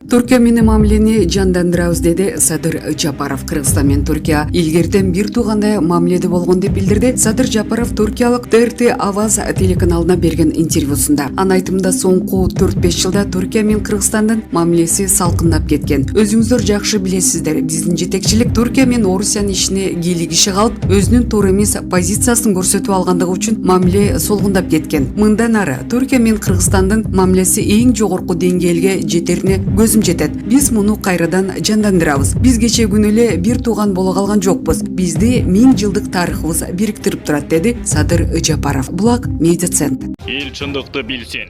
Түркия менен мамилени жандандырабыз деди Садыр Жапаров. Кыргызстан менен Түркия илгертен бир туугандай мамиледе болгон деп билдирди Садыр Жапаров туркиялык ТРТ Аваз телеканалына берген интервьюсунда. Анын айтымында соңку 4-5 жылда Түркия менен Кыргызстандын мамилеси салкындап кеткен. Өзүңүздөр жакшы билесиздер, биздин жетекчилик Түркия менен Орусиянын ишине кийлигиши калып, өзүнүн туура эмес позициясын көрсөтүп алгандыгы үчүн мамиле солгундап кеткен. Мындан ары Түркия менен Кыргызстандын мамилеси эң жогорку деңгээлге жетерине жетет. Биз муну кайрадан жандандырабыз. Биз кече күнү эле бир тууган боло калган жокпуз. Бизди 1000 жылдык тарыхыбыз бириктирип турат, деди Садыр Жапаров. Булак Медиа Центр. Эл чындыкты билсин.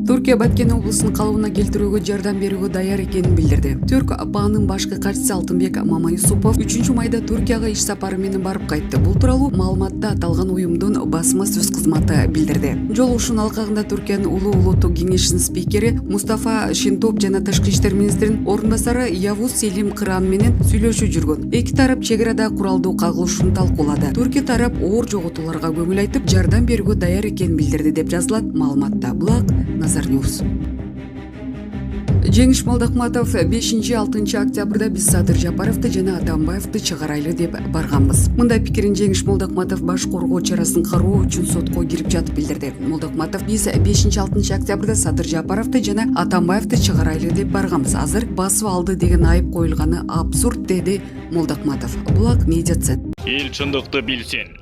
Түркия Баткен облусунун калыбына келтирүүгө жардам берүүгө даяр экенин билдирди. Түрк АПАнын башкы катчысы Алтынбек Мамаюсупов 3 майда Түркияга иш сапары менен барып кайтты. Бул тууралуу маалыматты аталган уюмдун басма сөз кызматы билдирди. Жолугушуунун алкагында Түркиянын улуу улуттук кеңешинин спикери Мустафа Шентоп жана Тышкы иштер министринин орун басары Явуз Селим Кыран менен сүйлөшүү жүргөн. Эки тарап чек арада куралдуу кагылышууну талкуулады. Түркия тарап оор жоготууларга көңүл айтып, жардам берүүгө даяр экенин билдирди деп жазылат маалыматта. Булак Назар Ньюс. Жеңиш Молдохматов 5-6 октябрда биз Садыр Жапаровду жана Атамбаевди чыгарайлы деп барганбыз. Мындай пикирин Жеңиш Молдохматов баш коргоо чарасын кароо үчүн сотко кирип жатып билдирди. Молдохматов биз 5-6 октябрда Садыр Жапаровду жана Атамбаевди чыгарайлы деп барганбыз. Азыр басып алды деген айып коюлганы абсурд, деди Молдохматов. Булак Медиа Центр. Эл чындыкты билсин.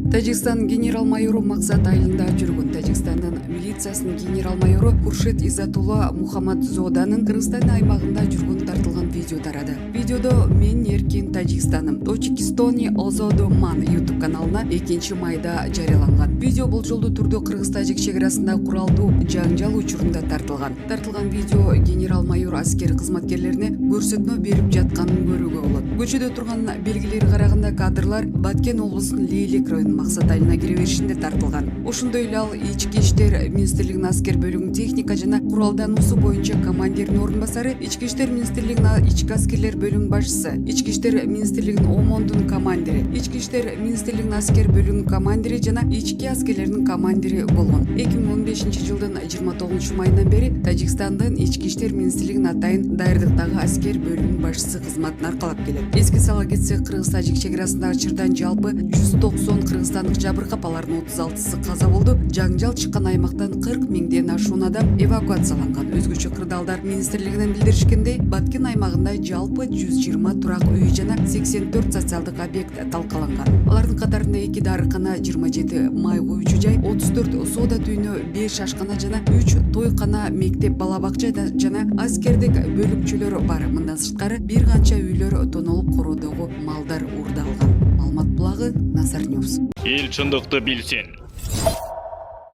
Тажикстан генерал-майору Максат айылында жүргөн. Тажикстандын милициясынын генерал-майору Куршет Изатулла Мухаммадзоданын Кыргызстан аймагында жүргөн тартылган видео тарады. Видеодо "Мен эркин Тажикстаным, Точикистони Озодуман" YouTube каналына 2 майда жарыяланган. Видео болжолдуу түрдө Кыргыз-Тажик чек арасында куралдуу жаңжал учурунда тартылган. Тартылган видео генерал-майор аскер кызматкерлерине көрсөтмө берип жатканын көрүүгө болот. Көчөдө турган белгилерге караганда кадрлар Баткен облусунун Лейлек районунун Максат айылына кире беришинде тартылган. Ошондой эле ал Ички иштер министрлигинин аскер бөлүгүнүн техника жана куралдануусу боюнча командиринин орун басары, Ички иштер министрлигинин ички аскерлер бөлүмүнүн башчысы, Ички иштер министрлигинин Омондун командири, Ички иштер министрлигинин аскер бөлүгүнүн командири жана ички аскерлердин командири болгон. 2015 жылдын 29 майынан бери Тажикстандын Ички иштер министрлигинин атайын даярдыктагы аскер бөлүмүнүн башчысы кызматын аркалап келет. Эске сала кетсек, Кыргыз-Тажик чек арасындагы чырдан жалпы 190 кыргызстандык жабыркап, алардын 36-сы каза болду. Жаңжал чыккан аймактан 40 миңден ашуун адам эвакуацияланган. Өзгөчө кырдаалдар министрлигинен билдиришкендей, Баткен аймагында жалпы 120 турак үй жана 84 социалдык объект талкаланган. Алардын катарында 2 дарыкана, 27 май коюучу жай, 34 соода түйүнү, 5 ашкана жана 3 тойкана, мектеп, бала бакча жана аскердик бөлүкчөлөр бар. Мындан сырткары бир канча үйлөр тонолуп, короодогу малдар уурдалган. Маалымат булагы Назар Ньюс. Эл чындыкты билсин.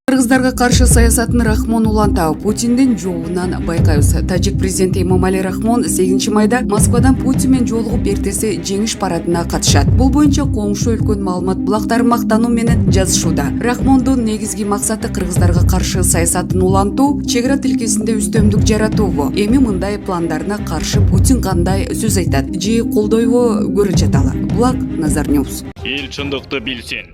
Кыргыздарга каршы саясатын Рахмон улантабы Путиндин жообунан байкайбыз. Тажик президенти Эмомали Рахмон 8 майда Москвадан Путин менен жолугуп эртеси жеңиш парадына катышат. Бул боюнча коңшу өлкөнүн маалымат булактары мактануу менен жазышууда. Рахмондун негизги максаты Кыргыздарга каршы саясатын улантуу, чек ара тилкесинде үстөмдүк жаратуу. Эми мындай пландарына каршы Путин кандай сөз айтат же колдойбу көрө жаталы. Булак Назар Ньюс. Эл чындыкты билсин.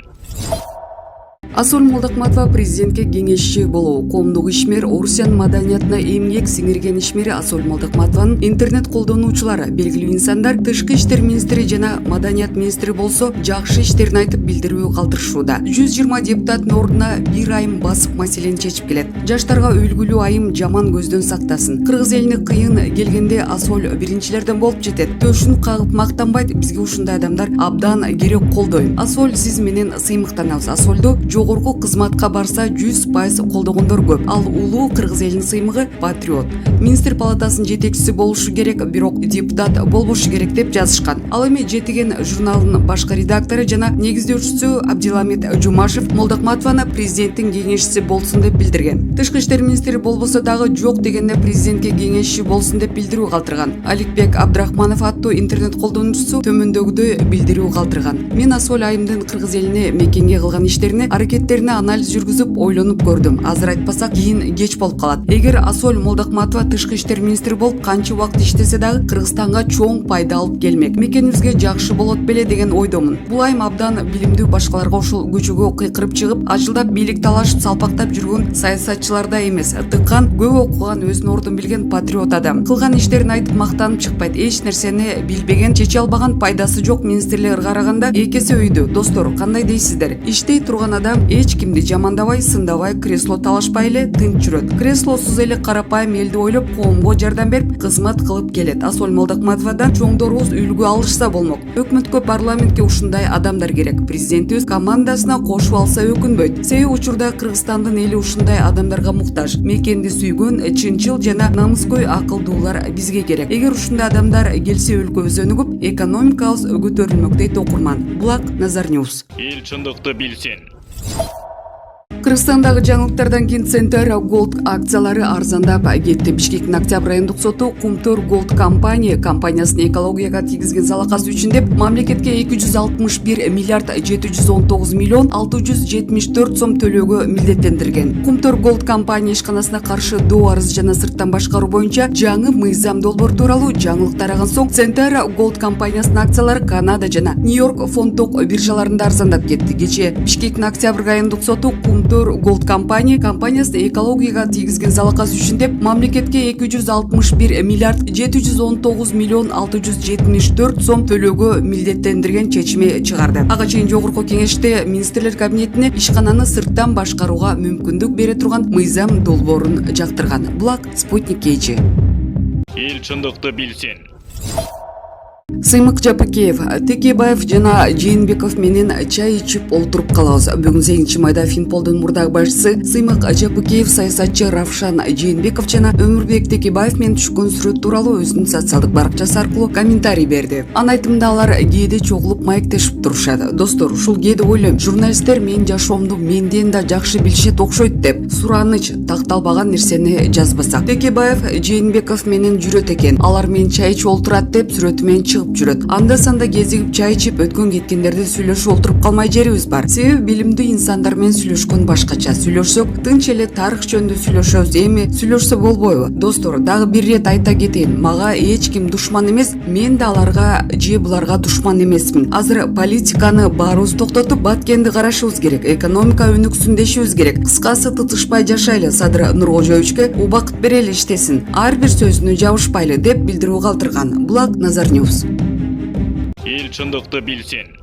Асол Молдохматова президентке кеңешчи болуу. Коомдук ишмер, Орусиянын маданиятына эмгек сиңирген ишмери Асол Молдохматованын интернет колдонуучулары, белгилүү инсандар, Тышкы иштер министри жана маданият министри болсо, жакшы иштерин айтып билдирүү калтырышууда. 120 депутаттын ордуна бир айым басып маселени чечип келет. Жаштарга үлгүлүү айым жаман көздөн сактасын. Кыргыз элине кыйын келгенде Асол биринчилерден болуп жетет. Төшүн кагып мактанбайт, бизге ушундай адамдар абдан керек, колдойм. Асол сиз менен сыймыктанабыз. Асолду жогорку кызматка барса 100% колдогондор көп. Ал улуу Кыргыз элинин сыймыгы, патриот. Министр палатасынын жетекчиси болушу керек, бирок депутат болбошу керек деп жазышкан. Ал эми Жетиген журналынын башкы редактору жана негиздөөчүсү Абдиламит Жумашев Молдохматованы президенттин кеңешчиси болсун деп билдирген. Тышкы иштер министри болбосо дагы жок дегенде президентке кеңешчи болсун деп билдирүү калтырган. Аликбек Абдрахманов аттуу интернет колдонуучусу төмөндөгүдөй билдирүү калтырган. Мен Асол айымдын Кыргыз элине мекенге кылган иштерине аракеттерине анализ жүргүзүп ойлонуп көрдүм. Азыр айтпасак кийин кеч болуп калат. Эгер Асол Молдокматова тышкы иштер министри болуп канча убакыт иштесе дагы Кыргызстанга чоң пайда алып келмек. Мекенибизге жакшы болот беле деген ойдомун. Бул айым абдан билимдүү, башкаларга ушул көчөгө кыйкырып чыгып, ажылдап бийлик талашып салпактап жүргөн саясатчыларда эмес, тыккан, көп окуган, өзүнүн ордун билген патриот адам. Кылган иштерин айтып мактанып чыкпайт. Эч нерсени билбеген, чече албаган, пайдасы жок министрлерге караганда экесе өйдө. Достор, кандай дейсиздер? Иштей турган адам эч кимди жамандабай, сындабай, кресло талашпай эле тынч жүрөт. Креслосуз эле карапайым элди ойлоп, коомго жардам берип, кызмат кылып келет. Асол Молдокматовадан чоңдорубуз үлгү алышса болмок. Өкмөткө, парламентке ушундай адамдар керек. Президентибиз командасына кошуп алса өкүнбөйт. Себеби учурда Кыргызстандын эли ушундай адамдарга муктаж. Мекенди сүйгөн, чынчыл жана намыскөй акылдуулар бизге керек. Эгер ушундай адамдар келсе өлкөбүз өнүгүп, экономикабыз көтөрүлмөк дейт окурман. Булак Назар Ньюс. Эл чындыкты билсин. Кыргызстандагы жаңылыктардан кийин Центр Голд акциялары арзандап кетти. Бишкектин Октябрь райондук соту Кумтөр Голд компаниясынын экологияга тийгизген залакасы үчүн деп мамлекетке 261 миллиард 719 миллион 674 сом төлөөгө милдеттендирген. Кумтөр Голд компания ишканасына каршы доо арыз жана сырттан башкаруу боюнча жаңы мыйзам долбоор тууралуу жаңылык тараган соң Центр Голд компаниясынын акциялары Канада жана Нью-Йорк фонддук биржаларында арзандап кетти. Кечээ Бишкектин Октябрь райондук соту Кумтөр Голд компаниясынын экологияга тийгизген залакасы үчүн деп мамлекетке 261 миллиард 719 миллион 674 сом төлөөгө милдеттендирген чечими чыгарды. Ага чейин жогорку кеңеште министрлер кабинетине ишкананы сырттан башкарууга мүмкүндүк бере турган мыйзам долбоорун жактырган. Булак Спутник KG. Эл чындыкты билсин. Сыймык Жапыкеев, Текебаев жана Жээнбеков менен чай ичип олтуруп калабыз. Бүгүн 8-майда Финполдун мурдагы башчысы Сыймык Жапыкеев саясатчы Равшан Жээнбеков жана Өмүрбек Текебаев менен түшкөн сүрөт тууралуу өзүнүн социалдык баракчасы аркылуу комментарий берди. Анын айтымында алар кээде чогулуп маектешип турушат. Достор, ушул кээде ойлойм, журналисттер менин жашоомду менден да жакшы билишет окшойт деп сураныч такталбаган нерсени жазбасак. Текебаев Жээнбеков менен жүрөт экен. Алар менен чай ичип олтурат деп сүрөтү менен жүрөт. Анда санда кезигип чай ичип өткөн кеткендерди сүйлөшүп олтуруп калмай жерибиз бар. Себеби билимдүү инсандар менен сүйлөшкөн башкача. Сүйлөшсөк тынч эле тарых жөнүндө сүйлөшөбүз. Эми сүйлөшсө болбойбу? Достор, дагы бир рет айта кетейин. Мага эч ким душман эмес, мен да аларга же буларга душман эмесмин. Азыр политиканы баарыбыз токтотуп, Баткенди карашыбыз керек. Экономика өнүксүн дешибиз керек. Кыскасы тытышпай жашайлы. Садыр Нуркожоевичке убакыт берели иштесин. Ар бир сөзүнө жабышпайлы деп билдирүү калтырган. Булак Назар Ньюс. Эл чындыкты билсин.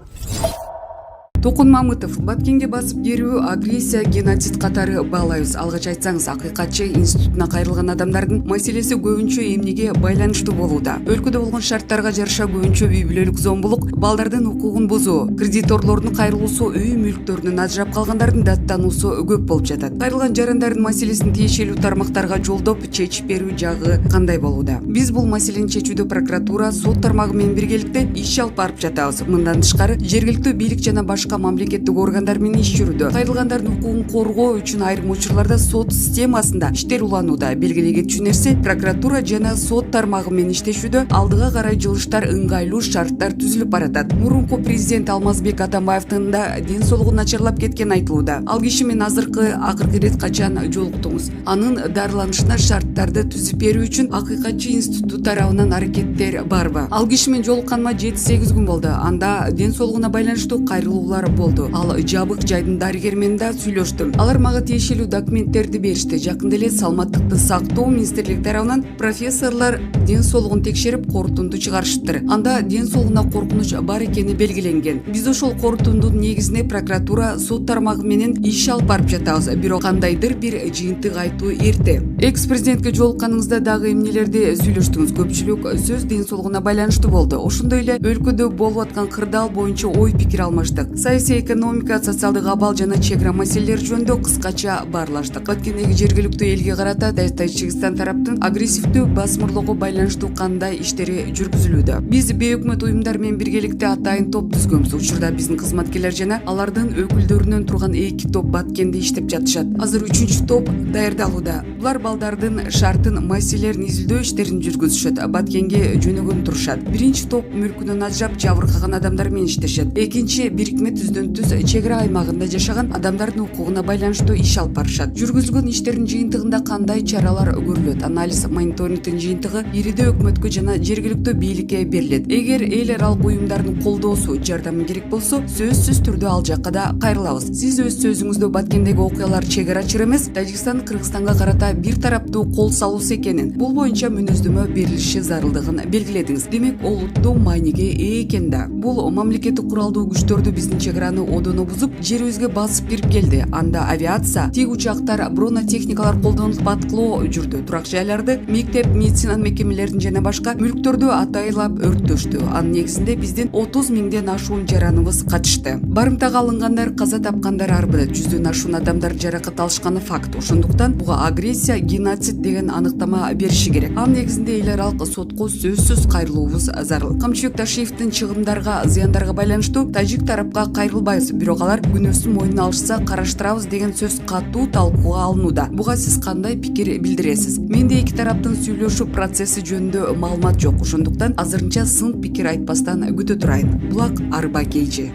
Токун Мамытов, Баткенге басып кирүү, агрессия, геноцид катары баалайбыз. Алгач айтсаңыз, Акыйкатчы институтуна кайрылган адамдардын маселеси көбүнчө эмнеге байланыштуу болууда. Өлкөдө болгон шарттарга жараша көбүнчө үй бүлөлүк зомбулук, балдардын укугун бузуу, кредиторлордун кайрылуусу, үй мүлктөрүнөн ажырап калгандардын даттануусу көп болуп жатат. Кайрылган жарандардын маселесин тиешелүү тармактарга жолдоп чечип берүү жагы кандай болууда? Биз бул маселени чечүүдө прокуратура, сот тармагы менен биргеликте иш алып барып жатабыз. Мындан тышкары, жергиликтүү бийлик жана башка мамлекеттик органдар менен иш жүрүүдө. Кайрылгандардын укугун коргоо үчүн айрым учурларда сот системасында иштер уланууда. Белгилей кетчү нерсе, прокуратура жана сот тармагы менен иштешүүдө алдыга карай жылыштар, ыңгайлуу шарттар түзүлүп баратат. Мурунку президент Алмазбек Атамбаевдин да ден соолугу начарлап кеткен айтылууда. Ал киши менен акыркы рет качан жолуктуңуз? Анын дарыланышына шарттарды түзүп берүү үчүн Акыйкатчы институту тарабынан аракеттер барбы? Ал киши менен жолукканыма 7-8 күн болду. Анда ден соолугуна байланыштуу кайрылуулар болду. Ал жабык жайдын дарыгери менен да сүйлөштүм. Алар мага тиешелүү документтерди беришти. Жакында эле саламаттыкты сактоо министрлиги тарабынан профессорлор ден соолугун текшерип, корутунду чыгарышыптыр. Анда ден соолугуна коркунуч бар экени белгиленген. Биз ошол корутундун негизине прокуратура, сот тармагы менен иш алып барып жатабыз. Бирок кандайдыр бир жыйынтык айтуу эрте. Экс-президентке жолукканыңызда дагы эмнелерди сүйлөштүңүз? Көпчүлүк сөз ден соолугуна байланыштуу болду. Ошондой эле өлкөдө болуп аткан кырдаал боюнча ой пикир алмаштык. Саясий, экономика, социалдык абал жана чек ара маселелери жөнүндө кыскача баарлаштык. Баткендеги жергиликтүү элге карата Тажикстан тараптын агрессивдүү басмырлоого байланыштуу кандай иштери жүргүзүлүүдө? Биз бейөкмөт уюмдар менен биргеликте атайын топ түзгөнбүз. Учурда биздин кызматкерлер жана алардын өкүлдөрүнөн турган 2 топ Баткенде иштеп жатышат. Азыр 3-чү топ даярдалууда. Булар балдардын шартын, маселелерин изилдөө иштерин жүргүзүшөт. Баткенге жөнөгөн турушат. 1-топ мүлкүнөн ажырап жабыркаган адамдар менен иштешет. Экинчи бирикме түздөн түз чек ара аймагында жашаган адамдардын укугуна байланыштуу иш алып барышат. Жүргүзүлгөн иштердин жыйынтыгында кандай чаралар көрүлөт? Анализ мониторингдин жыйынтыгы бирде өкмөткө жана жергиликтүү бийликке берилет. Эгер эл аралык уюмдардын колдоосу, жардамы керек болсо, сөзсүз түрдө ал жакка да кайрылабыз. Сиз өз сөзүңүздө Баткендеги окуялар чек ара чыр эмес, Тажикстан Кыргызстанга карата бир тараптуу кол салуусу экенин, бул боюнча мүнөздөмө берилиши зарылдыгын белгиледиңиз. Демек, олуттуу мааниге ээ экен да. Бул мамлекеттик куралдуу күчтөрдү биздин чек араны одоно бузуп, жерибизге басып кирип келди. Анда авиация, тик учактар, бронетехникалар колдонулуп аткылоо жүрдү. Турак жайларды, мектеп, медицина мекемелерин жана башка мүлктөрдү атайлап өрттөштү. Анын негизинде биздин 30 миңден ашуун жараныбыз катышты. Барымтага алынгандар, каза тапкандар арбыда, 100дөн ашуун адамдар жаракат алышканы факт. Ошондуктан буга агрессия, геноцид деген аныктама бериши керек. Анын негизинде эл аралык сотко сөзсүз кайрылуубуз зарыл. Камчыбек Ташиевдин чыгымдарга, зыяндарга байланыштуу тажик тарапка кайрылбайбыз, бирок алар күнөөсүн мойнуна алышса караштырабыз деген сөз катуу талкууга алынууда. Буга сиз кандай пикир билдиресиз? Менде эки тараптын сүйлөшүү процесси жөнүндө маалымат жок. Ошондуктан азырынча сын пикир айтпастан күтө турайын. Булак арба кейчи.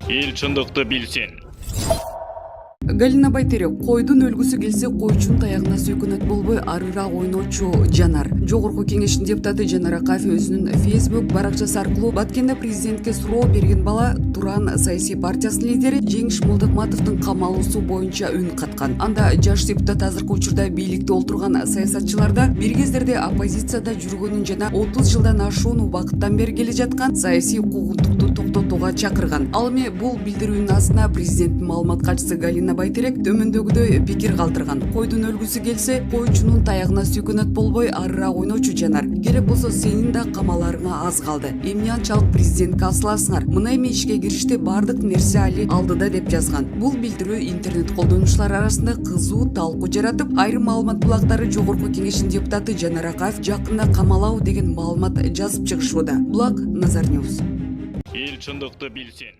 Эл чындыкты билсин. Галина Байтерек: койдун өлгүсү келсе койчунун таягына сүйкөнөт болбой арыраак ойночу жанар. Жогорку кеңештин депутаты Жанар Акаев өзүнүн Facebook баракчасы аркылуу Баткенде президентке суроо берген бала Туран саясий партиясынын лидери Жеңиш Молдокматовдун камалуусу боюнча үн каткан. Анда жаш депутат азыркы учурда бийликте олтурган саясатчыларда бир кездерде оппозицияда жүргөнүн жана 30 жылдан ашуун убакыттан бери келе жаткан саясий куугунтукту токтотууга чакырган. Ал эми бул билдирүүнүн астына президенттин маалымат катчысы Галина Байтерек төмөндөгүдөй пикир калтырган. Койдун өлгүсү келсе койчунун таягына сүйкөнөт болбой арыраак ойночу жанар. Керек болсо сенин да камаларыңа аз калды. Эмне анчалык президентке асыласыңар? Мына эми ишке киришти, бардык нерсе али алдыда деп жазган. Бул билдирүү интернет колдонуучулар арасында кызуу талкуу жаратып, айрым маалымат булактары Жогорку кеңештин депутаты Жанар Акаев жакында камалабы деген маалымат жазып чыгышууда. Булак Назар Ньюс. Эл чындыкты билсин.